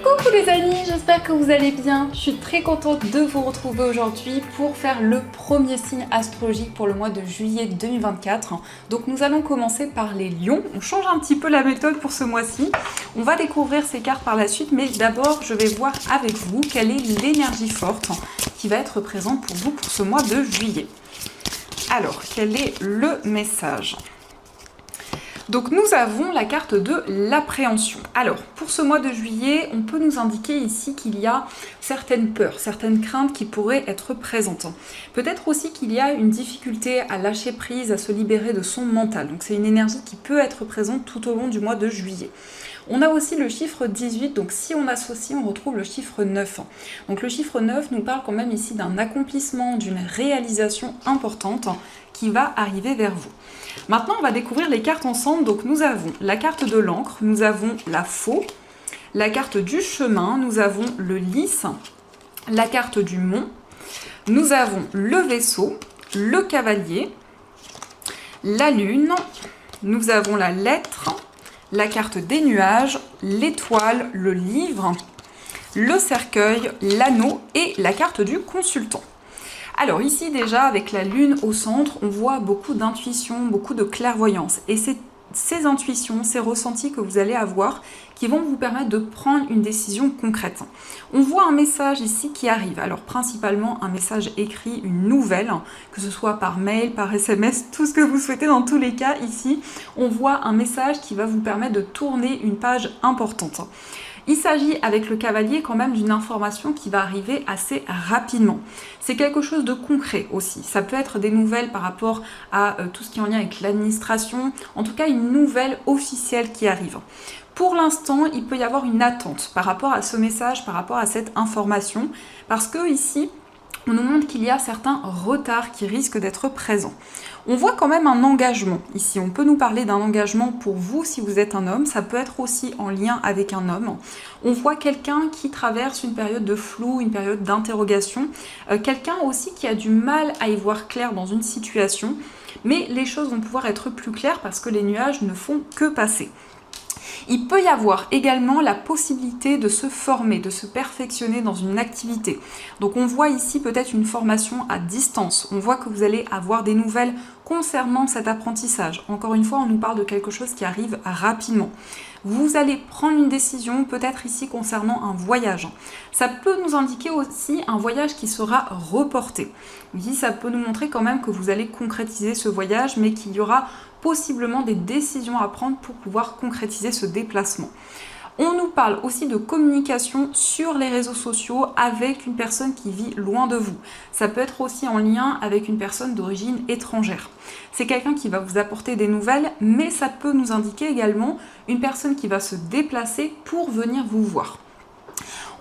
Coucou les amis, j'espère que vous allez bien. Je suis très contente de vous retrouver aujourd'hui pour faire le premier signe astrologique pour le mois de juillet 2024. Donc nous allons commencer par les lions. On change un petit peu la méthode pour ce mois-ci. On va découvrir ces cartes par la suite, mais d'abord je vais voir avec vous quelle est l'énergie forte qui va être présente pour vous pour ce mois de juillet. Alors, quel est le message ? Donc nous avons la carte de l'appréhension. Alors, pour ce mois de juillet, on peut nous indiquer ici qu'il y a certaines peurs, certaines craintes qui pourraient être présentes. Peut-être aussi qu'il y a une difficulté à lâcher prise, à se libérer de son mental. Donc c'est une énergie qui peut être présente tout au long du mois de juillet. On a aussi le chiffre 18, donc si on associe, on retrouve le chiffre 9. Donc le chiffre 9 nous parle quand même ici d'un accomplissement, d'une réalisation importante qui va arriver vers vous. Maintenant, on va découvrir les cartes ensemble. Donc nous avons la carte de l'encre, nous avons la faux, la carte du chemin, nous avons le lys, la carte du mont, nous avons le vaisseau, le cavalier, la lune, nous avons la lettre, la carte des nuages, l'étoile, le livre, le cercueil, l'anneau et la carte du consultant. Alors ici déjà avec la lune au centre, on voit beaucoup d'intuition, beaucoup de clairvoyance. Et c'est ces intuitions, ces ressentis que vous allez avoir qui vont vous permettre de prendre une décision concrète. On voit un message ici qui arrive. Alors principalement un message écrit, une nouvelle, que ce soit par mail, par SMS, tout ce que vous souhaitez dans tous les cas. Ici, on voit un message qui va vous permettre de tourner une page importante. Il s'agit avec le cavalier quand même d'une information qui va arriver assez rapidement. C'est quelque chose de concret aussi. Ça peut être des nouvelles par rapport à tout ce qui est en lien avec l'administration, en tout cas une nouvelle officielle qui arrive. Pour l'instant, il peut y avoir une attente par rapport à ce message, par rapport à cette information, parce que ici, on nous montre qu'il y a certains retards qui risquent d'être présents. On voit quand même un engagement ici. On peut nous parler d'un engagement pour vous si vous êtes un homme. Ça peut être aussi en lien avec un homme. On voit quelqu'un qui traverse une période de flou, une période d'interrogation. Quelqu'un aussi qui a du mal à y voir clair dans une situation. Mais les choses vont pouvoir être plus claires parce que les nuages ne font que passer. Il peut y avoir également la possibilité de se former, de se perfectionner dans une activité. Donc on voit ici peut-être une formation à distance. On voit que vous allez avoir des nouvelles concernant cet apprentissage. Encore une fois, on nous parle de quelque chose qui arrive rapidement. Vous allez prendre une décision, peut-être ici concernant un voyage. Ça peut nous indiquer aussi un voyage qui sera reporté. Ici, ça peut nous montrer quand même que vous allez concrétiser ce voyage, mais qu'il y aura possiblement des décisions à prendre pour pouvoir concrétiser ce déplacement. On nous parle aussi de communication sur les réseaux sociaux avec une personne qui vit loin de vous. Ça peut être aussi en lien avec une personne d'origine étrangère. C'est quelqu'un qui va vous apporter des nouvelles, mais ça peut nous indiquer également une personne qui va se déplacer pour venir vous voir.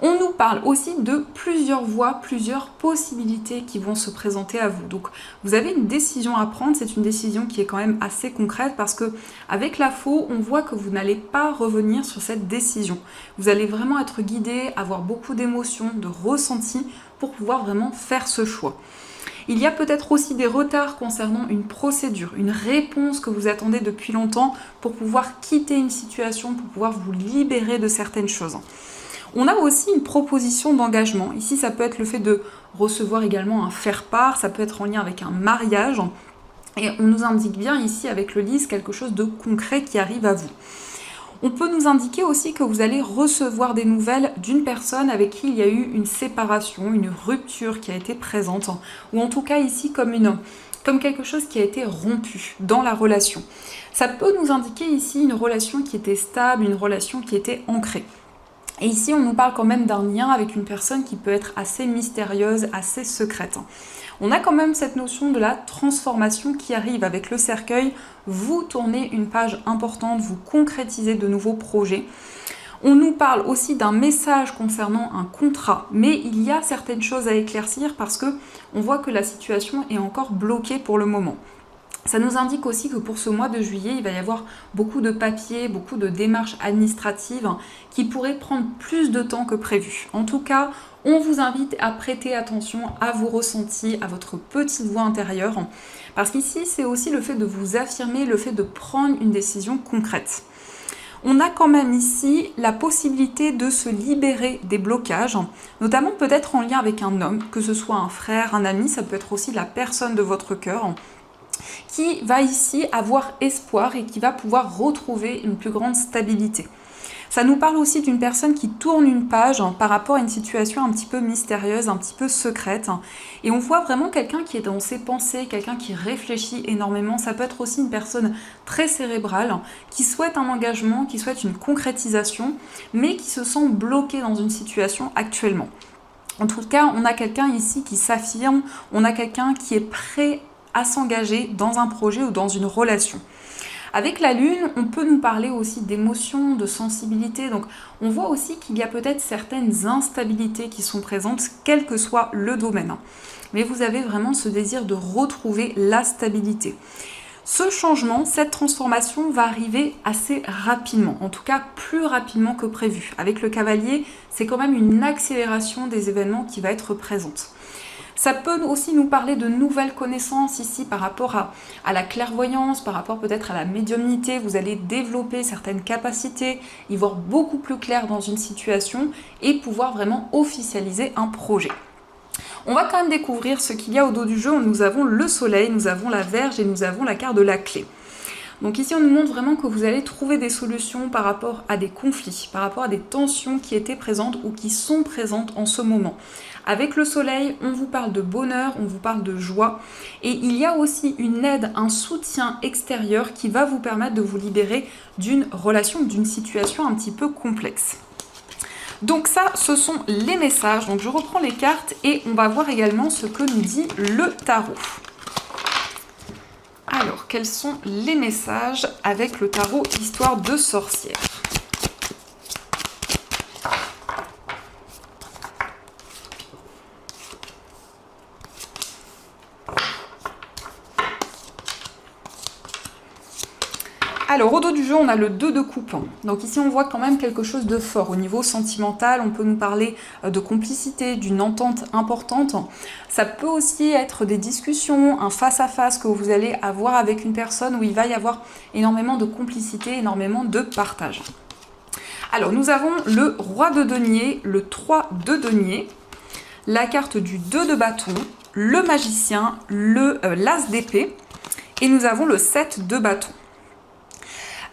On nous parle aussi de plusieurs voies, plusieurs possibilités qui vont se présenter à vous. Donc vous avez une décision à prendre, c'est une décision qui est quand même assez concrète parce que avec la faux, on voit que vous n'allez pas revenir sur cette décision. Vous allez vraiment être guidé, avoir beaucoup d'émotions, de ressentis pour pouvoir vraiment faire ce choix. Il y a peut-être aussi des retards concernant une procédure, une réponse que vous attendez depuis longtemps pour pouvoir quitter une situation, pour pouvoir vous libérer de certaines choses. On a aussi une proposition d'engagement. Ici, ça peut être le fait de recevoir également un faire-part, ça peut être en lien avec un mariage. Et on nous indique bien ici, avec le lys, quelque chose de concret qui arrive à vous. On peut nous indiquer aussi que vous allez recevoir des nouvelles d'une personne avec qui il y a eu une séparation, une rupture qui a été présente, ou en tout cas ici comme quelque chose qui a été rompu dans la relation. Ça peut nous indiquer ici une relation qui était stable, une relation qui était ancrée. Et ici, on nous parle quand même d'un lien avec une personne qui peut être assez mystérieuse, assez secrète. On a quand même cette notion de la transformation qui arrive avec le cercueil. Vous tournez une page importante, vous concrétisez de nouveaux projets. On nous parle aussi d'un message concernant un contrat, mais il y a certaines choses à éclaircir parce que on voit que la situation est encore bloquée pour le moment. Ça nous indique aussi que pour ce mois de juillet, il va y avoir beaucoup de papiers, beaucoup de démarches administratives qui pourraient prendre plus de temps que prévu. En tout cas, on vous invite à prêter attention à vos ressentis, à votre petite voix intérieure, parce qu'ici, c'est aussi le fait de vous affirmer, le fait de prendre une décision concrète. on a quand même ici la possibilité de se libérer des blocages, notamment peut-être en lien avec un homme, que ce soit un frère, un ami, ça peut être aussi la personne de votre cœur, qui va ici avoir espoir et qui va pouvoir retrouver une plus grande stabilité. Ça nous parle aussi d'une personne qui tourne une page par rapport à une situation un petit peu mystérieuse, un petit peu secrète. Et on voit vraiment quelqu'un qui est dans ses pensées, quelqu'un qui réfléchit énormément. Ça peut être aussi une personne très cérébrale, qui souhaite un engagement, qui souhaite une concrétisation, mais qui se sent bloqué dans une situation actuellement. En tout cas, on a quelqu'un ici qui s'affirme, on a quelqu'un qui est prêt à s'engager dans un projet ou dans une relation. Avec la Lune, on peut nous parler aussi d'émotions, de sensibilité, donc on voit aussi qu'il y a peut-être certaines instabilités qui sont présentes, quel que soit le domaine. Mais vous avez vraiment ce désir de retrouver la stabilité. Ce changement, cette transformation va arriver assez rapidement, en tout cas plus rapidement que prévu. Avec le cavalier, c'est quand même une accélération des événements qui va être présente. Ça peut aussi nous parler de nouvelles connaissances ici par rapport à la clairvoyance, par rapport peut-être à la médiumnité. Vous allez développer certaines capacités, y voir beaucoup plus clair dans une situation et pouvoir vraiment officialiser un projet. On va quand même découvrir ce qu'il y a au dos du jeu. Nous avons le soleil, nous avons la Vierge et nous avons la carte de la clé. Donc ici, on nous montre vraiment que vous allez trouver des solutions par rapport à des conflits, par rapport à des tensions qui étaient présentes ou qui sont présentes en ce moment. Avec le soleil, on vous parle de bonheur, on vous parle de joie. Et il y a aussi une aide, un soutien extérieur qui va vous permettre de vous libérer d'une relation, d'une situation un petit peu complexe. Donc ça, ce sont les messages. Donc je reprends les cartes et on va voir également ce que nous dit le tarot. Alors, quels sont les messages avec le tarot Histoire de sorcière ? Alors, au dos du jeu, on a le 2 de coupe. Donc ici, on voit quand même quelque chose de fort. Au niveau sentimental, on peut nous parler de complicité, d'une entente importante. Ça peut aussi être des discussions, un face-à-face que vous allez avoir avec une personne où il va y avoir énormément de complicité, énormément de partage. Alors, nous avons le roi de denier, le 3 de denier, la carte du 2 de bâton, le magicien, l'as d'épée, et nous avons le 7 de bâton.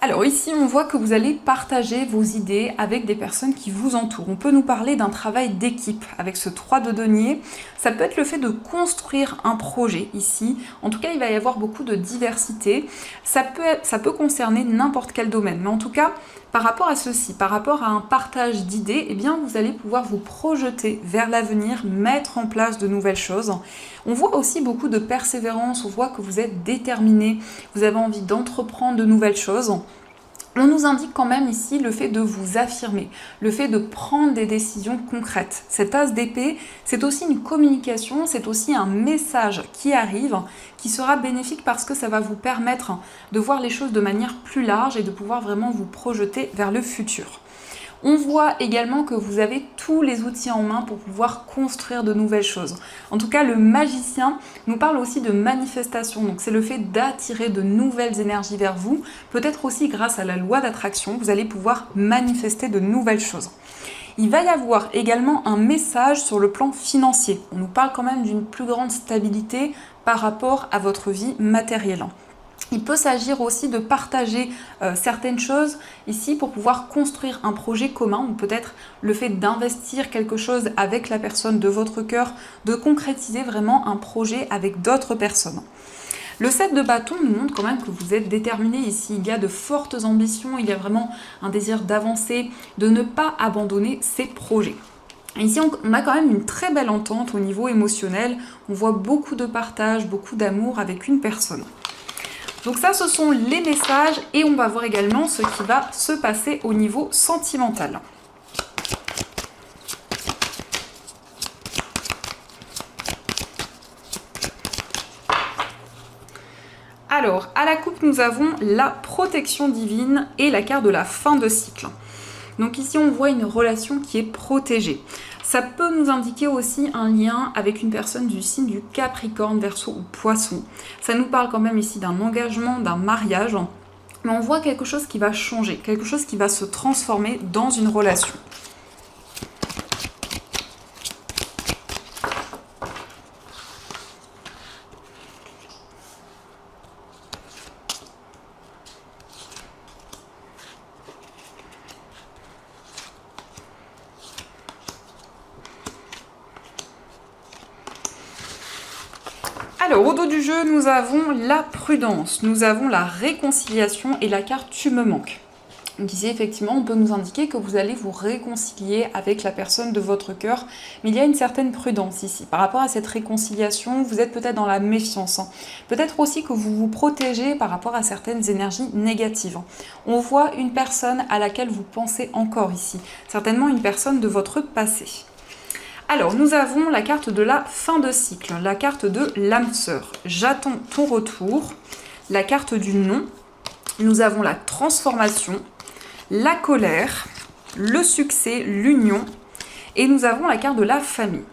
Alors ici, on voit que vous allez partager vos idées avec des personnes qui vous entourent. On peut nous parler d'un travail d'équipe avec ce 3 de denier. Ça peut être le fait de construire un projet ici. En tout cas, il va y avoir beaucoup de diversité. Ça peut concerner n'importe quel domaine. Mais en tout cas, par rapport à ceci, par rapport à un partage d'idées, eh bien, vous allez pouvoir vous projeter vers l'avenir, mettre en place de nouvelles choses. On voit aussi beaucoup de persévérance, on voit que vous êtes déterminé, vous avez envie d'entreprendre de nouvelles choses. On nous indique quand même ici le fait de vous affirmer, le fait de prendre des décisions concrètes. Cet as d'épée, c'est aussi une communication, c'est aussi un message qui arrive, qui sera bénéfique parce que ça va vous permettre de voir les choses de manière plus large et de pouvoir vraiment vous projeter vers le futur. On voit également que vous avez tous les outils en main pour pouvoir construire de nouvelles choses. En tout cas, le magicien nous parle aussi de manifestation. Donc c'est le fait d'attirer de nouvelles énergies vers vous. Peut-être aussi grâce à la loi d'attraction, vous allez pouvoir manifester de nouvelles choses. Il va y avoir également un message sur le plan financier. On nous parle quand même d'une plus grande stabilité par rapport à votre vie matérielle. Il peut s'agir aussi de partager certaines choses ici pour pouvoir construire un projet commun ou peut-être le fait d'investir quelque chose avec la personne de votre cœur, de concrétiser vraiment un projet avec d'autres personnes. Le 7 de bâton nous montre quand même que vous êtes déterminé ici. Il y a de fortes ambitions, il y a vraiment un désir d'avancer, de ne pas abandonner ses projets. Ici, on a quand même une très belle entente au niveau émotionnel. On voit beaucoup de partage, beaucoup d'amour avec une personne. Donc ça, ce sont les messages et on va voir également ce qui va se passer au niveau sentimental. Alors, à la coupe, nous avons la protection divine et la carte de la fin de cycle. Donc ici, on voit une relation qui est protégée. Ça peut nous indiquer aussi un lien avec une personne du signe du Capricorne, Verseau ou Poisson. Ça nous parle quand même ici d'un engagement, d'un mariage. mais on voit quelque chose qui va changer, quelque chose qui va se transformer dans une relation. Alors, au dos du jeu, nous avons la prudence, nous avons la réconciliation et la carte « Tu me manques ». Donc ici, effectivement, on peut nous indiquer que vous allez vous réconcilier avec la personne de votre cœur, mais il y a une certaine prudence ici. Par rapport à cette réconciliation, vous êtes peut-être dans la méfiance. Peut-être aussi que vous vous protégez par rapport à certaines énergies négatives. On voit une personne à laquelle vous pensez encore ici, certainement une personne de votre passé. Alors, nous avons la carte de la fin de cycle, la carte de l'âme sœur. J'attends ton retour. La carte du non. Nous avons la transformation, la colère, le succès, l'union. Et nous avons la carte de la famille.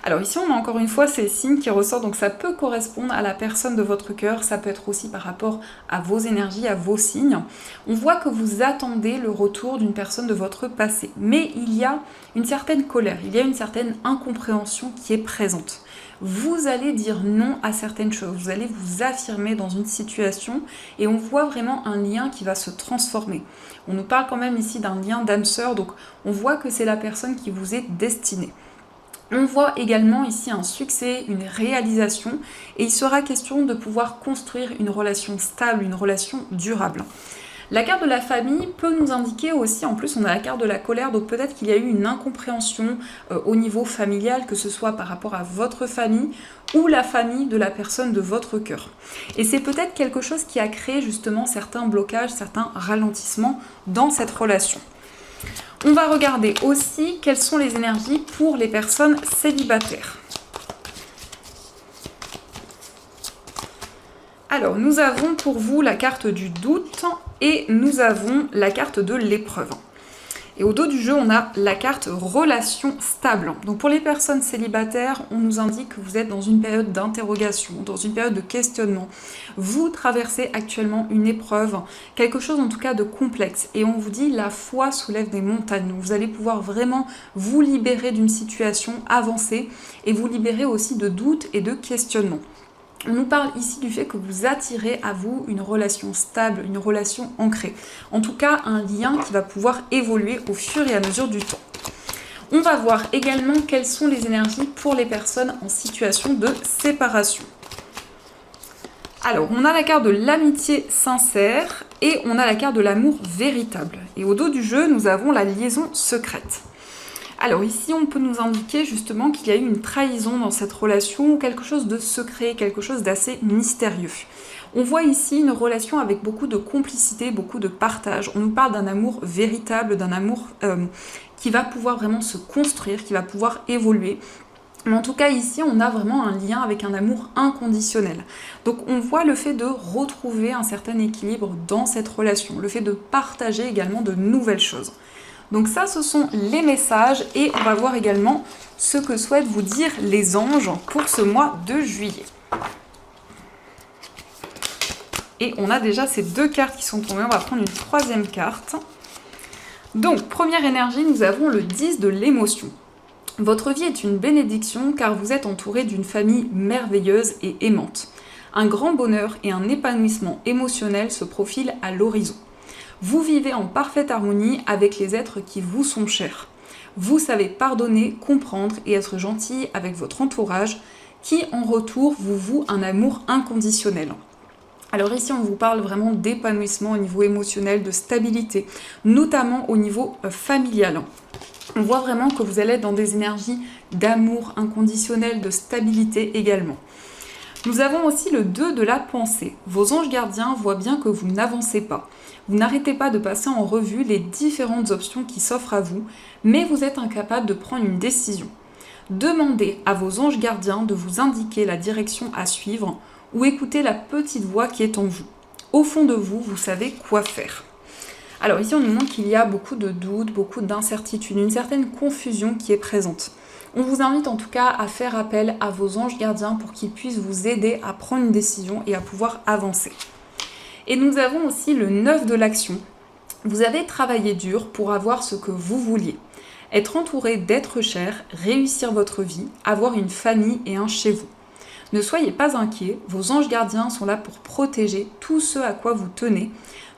Alors ici, on a encore une fois ces signes qui ressortent, donc ça peut correspondre à la personne de votre cœur, ça peut être aussi par rapport à vos énergies, à vos signes. On voit que vous attendez le retour d'une personne de votre passé, mais il y a une certaine colère, il y a une certaine incompréhension qui est présente. Vous allez dire non à certaines choses, vous allez vous affirmer dans une situation et on voit vraiment un lien qui va se transformer. On nous parle quand même ici d'un lien d'âme sœur, donc on voit que c'est la personne qui vous est destinée. On voit également ici un succès, une réalisation, et il sera question de pouvoir construire une relation stable, une relation durable. La carte de la famille peut nous indiquer aussi, en plus on a la carte de la colère, donc peut-être qu'il y a eu une incompréhension au niveau familial, que ce soit par rapport à votre famille ou la famille de la personne de votre cœur. Et c'est peut-être quelque chose qui a créé justement certains blocages, certains ralentissements dans cette relation. On va regarder aussi quelles sont les énergies pour les personnes célibataires. Alors, nous avons pour vous la carte du doute et nous avons la carte de l'épreuve. Et au dos du jeu, on a la carte relation stable. Donc pour les personnes célibataires, on nous indique que vous êtes dans une période d'interrogation, dans une période de questionnement. Vous traversez actuellement une épreuve, quelque chose en tout cas de complexe. Et on vous dit la foi soulève des montagnes. Donc vous allez pouvoir vraiment vous libérer d'une situation, avancer et vous libérer aussi de doutes et de questionnements. On nous parle ici du fait que vous attirez à vous une relation stable, une relation ancrée. En tout cas, un lien qui va pouvoir évoluer au fur et à mesure du temps. On va voir également quelles sont les énergies pour les personnes en situation de séparation. Alors, on a la carte de l'amitié sincère et on a la carte de l'amour véritable. Et au dos du jeu, nous avons la liaison secrète. Alors ici, on peut nous indiquer justement qu'il y a eu une trahison dans cette relation ou quelque chose de secret, quelque chose d'assez mystérieux. On voit ici une relation avec beaucoup de complicité, beaucoup de partage. On nous parle d'un amour véritable, d'un amour qui va pouvoir vraiment se construire, qui va pouvoir évoluer. Mais en tout cas, ici, on a vraiment un lien avec un amour inconditionnel. Donc, on voit le fait de retrouver un certain équilibre dans cette relation, le fait de partager également de nouvelles choses. Donc ça, ce sont les messages et on va voir également ce que souhaitent vous dire les anges pour ce mois de juillet. Et on a déjà ces deux cartes qui sont tombées, on va prendre une troisième carte. Donc, première énergie, nous avons le 10 de l'émotion. Votre vie est une bénédiction car vous êtes entouré d'une famille merveilleuse et aimante. Un grand bonheur et un épanouissement émotionnel se profilent à l'horizon. Vous vivez en parfaite harmonie avec les êtres qui vous sont chers. Vous savez pardonner, comprendre et être gentil avec votre entourage qui, en retour, vous voue un amour inconditionnel. Alors ici, on vous parle vraiment d'épanouissement au niveau émotionnel, de stabilité, notamment au niveau familial. On voit vraiment que vous allez être dans des énergies d'amour inconditionnel, de stabilité également. Nous avons aussi le 2 de la pensée. Vos anges gardiens voient bien que vous n'avancez pas. Vous n'arrêtez pas de passer en revue les différentes options qui s'offrent à vous, mais vous êtes incapable de prendre une décision. Demandez à vos anges gardiens de vous indiquer la direction à suivre ou écoutez la petite voix qui est en vous. Au fond de vous, vous savez quoi faire. Alors ici, on nous montre qu'il y a beaucoup de doutes, beaucoup d'incertitudes, une certaine confusion qui est présente. On vous invite en tout cas à faire appel à vos anges gardiens pour qu'ils puissent vous aider à prendre une décision et à pouvoir avancer. Et nous avons aussi le 9 de l'action. Vous avez travaillé dur pour avoir ce que vous vouliez. Être entouré d'êtres chers, réussir votre vie, avoir une famille et un chez vous. Ne soyez pas inquiets, vos anges gardiens sont là pour protéger tout ce à quoi vous tenez,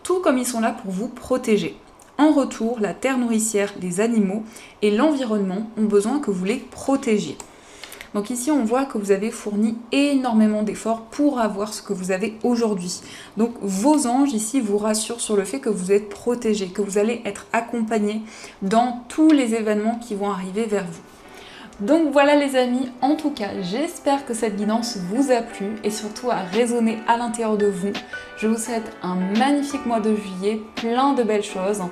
tout comme ils sont là pour vous protéger. En retour, la terre nourricière, les animaux et l'environnement ont besoin que vous les protégiez. Donc ici, on voit que vous avez fourni énormément d'efforts pour avoir ce que vous avez aujourd'hui. Donc vos anges ici vous rassurent sur le fait que vous êtes protégés, que vous allez être accompagnés dans tous les événements qui vont arriver vers vous. Donc voilà les amis, en tout cas j'espère que cette guidance vous a plu et surtout a résonné à l'intérieur de vous. Je vous souhaite un magnifique mois de juillet, plein de belles choses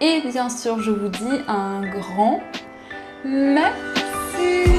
et bien sûr je vous dis un grand merci.